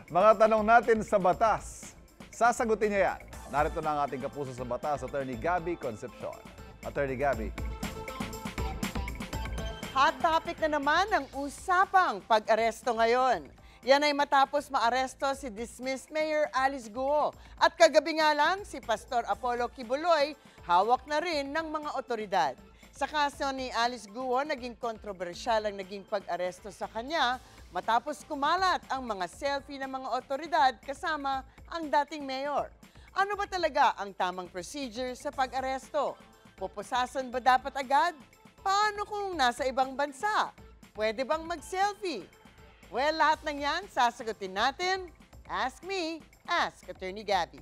Mga tanong natin sa batas. Sasagutin niya yan. Narito na ang ating kapuso sa batas, Attorney Gabby Concepcion. Attorney Gabby. Hot topic na naman ang usapang pag-aresto ngayon. Yan ay matapos maaresto si dismissed Mayor Alice Guo. At kagabi nga lang, si Pastor Apollo Kibuloy hawak na rin ng mga otoridad. Sa kaso ni Alice Guo, naging kontrobersyal ang naging pag-aresto sa kanya matapos kumalat ang mga selfie ng mga otoridad kasama ang dating mayor. Ano ba talaga ang tamang procedure sa pag-aresto? Pupusasan ba dapat agad? Paano kung nasa ibang bansa? Pwede bang mag-selfie? Well, lahat ng yan, sasagutin natin. Ask me, ask Attorney Gabby.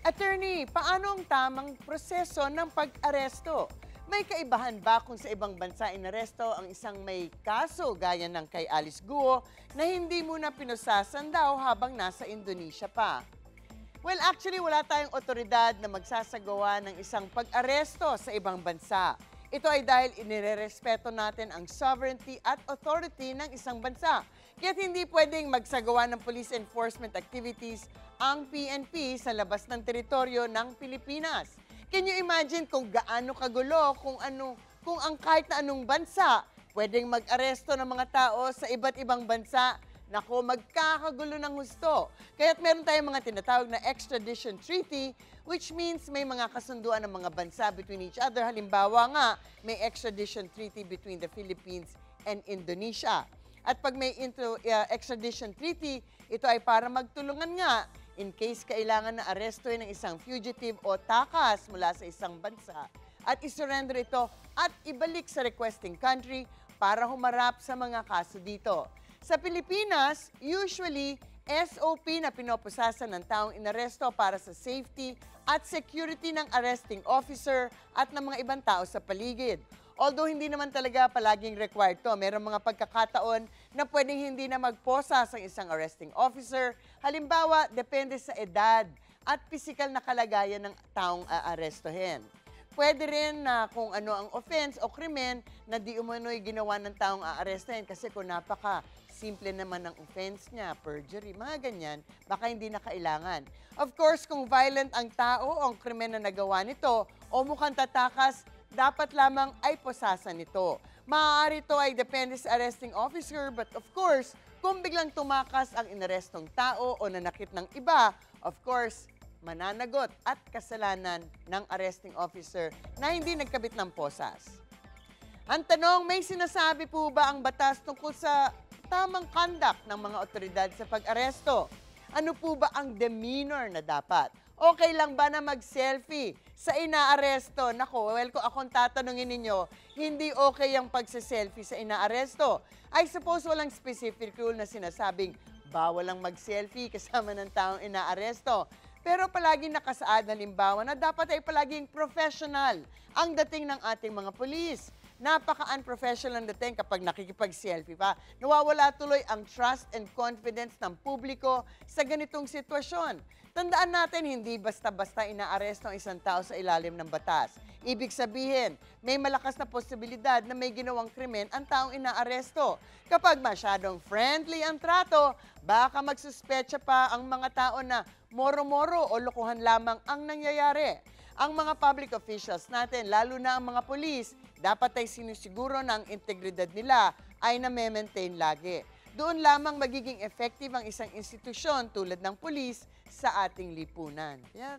Attorney, paano ang tamang proseso ng pag-aresto? May kaibahan ba kung sa ibang bansa inaresto ang isang may kaso gaya ng kay Alice Guo na hindi muna pinusasan daw habang nasa Indonesia pa? Well, actually wala tayong otoridad na magsasagawa ng isang pag-aresto sa ibang bansa. Ito ay dahil inirerespeto natin ang sovereignty at authority ng isang bansa. Kaya't hindi pwedeng magsagawa ng police enforcement activities ang PNP sa labas ng teritoryo ng Pilipinas. Can you imagine kung gaano kagulo kung ang kahit na anong bansa pwedeng mag-aresto ng mga tao sa iba't ibang bansa? Nako, magkakagulo ng husto. Kaya't meron tayong mga tinatawag na extradition treaty, which means may mga kasunduan ng mga bansa between each other. Halimbawa nga, may extradition treaty between the Philippines and Indonesia. At pag may extradition treaty, ito ay para magtulungan nga in case kailangan na arestuhin ng isang fugitive o takas mula sa isang bansa at isurrender ito at ibalik sa requesting country para humarap sa mga kaso dito. Sa Pilipinas, usually, SOP na pinopusasan ng taong inaresto para sa safety at security ng arresting officer at ng mga ibang tao sa paligid. Although hindi naman talaga palaging required to, mayroong mga pagkakataon na pwedeng hindi na magposas ang isang arresting officer. Halimbawa, depende sa edad at pisikal na kalagayan ng taong aarestohin. Pwede rin na kung ano ang offense o krimen na di umano'y ginawa ng taong aarestohin kasi kung simple naman ang offense niya, perjury, mga ganyan, baka hindi na kailangan. Of course, kung violent ang tao o ang krimen na nagawa nito o mukhang tatakas, dapat lamang ay posasan nito. Maaari ito ay depende sa arresting officer, but of course, kung biglang tumakas ang inarestong tao o nanakit ng iba, of course, mananagot at kasalanan ng arresting officer na hindi nagkabit ng posas. Ang tanong, may sinasabi po ba ang batas tungkol sa tamang conduct ng mga otoridad sa pag-aresto? Ano po ba ang demeanor na dapat? Okay lang ba na mag-selfie sa inaaresto? Nako, well, kung akong tatanungin ninyo, hindi okay ang pagsa-selfie sa inaaresto. I suppose walang specific rule na sinasabing bawal lang mag-selfie kasama ng taong inaaresto. Pero palaging nakasaad, halimbawa, na dapat ay palaging professional ang dating ng ating mga pulis. Napaka-unprofessional ang dating kapag nakikipag-selfie pa. Nawawala tuloy ang trust and confidence ng publiko sa ganitong sitwasyon. Tandaan natin, hindi basta-basta inaaresto ang isang tao sa ilalim ng batas. Ibig sabihin, may malakas na posibilidad na may ginawang krimen ang taong inaaresto. Kapag masyadong friendly ang trato, baka magsuspecha pa ang mga tao na moro-moro o lokohan lamang ang nangyayari. Ang mga public officials natin, lalo na ang mga polis, dapat ay sinusiguro na ang integridad nila ay na-maintain lagi. Doon lamang magiging effective ang isang institusyon tulad ng pulis sa ating lipunan. Yan.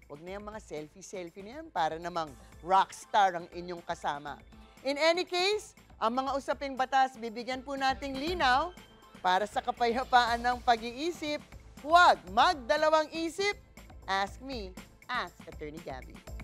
Huwag na yung mga selfie-selfie na yan para namang rockstar ang inyong kasama. In any case, ang mga usaping batas bibigyan po nating linaw para sa kapayapaan ng pag-iisip. Huwag magdalawang isip. Ask me, ask Attorney Gabby.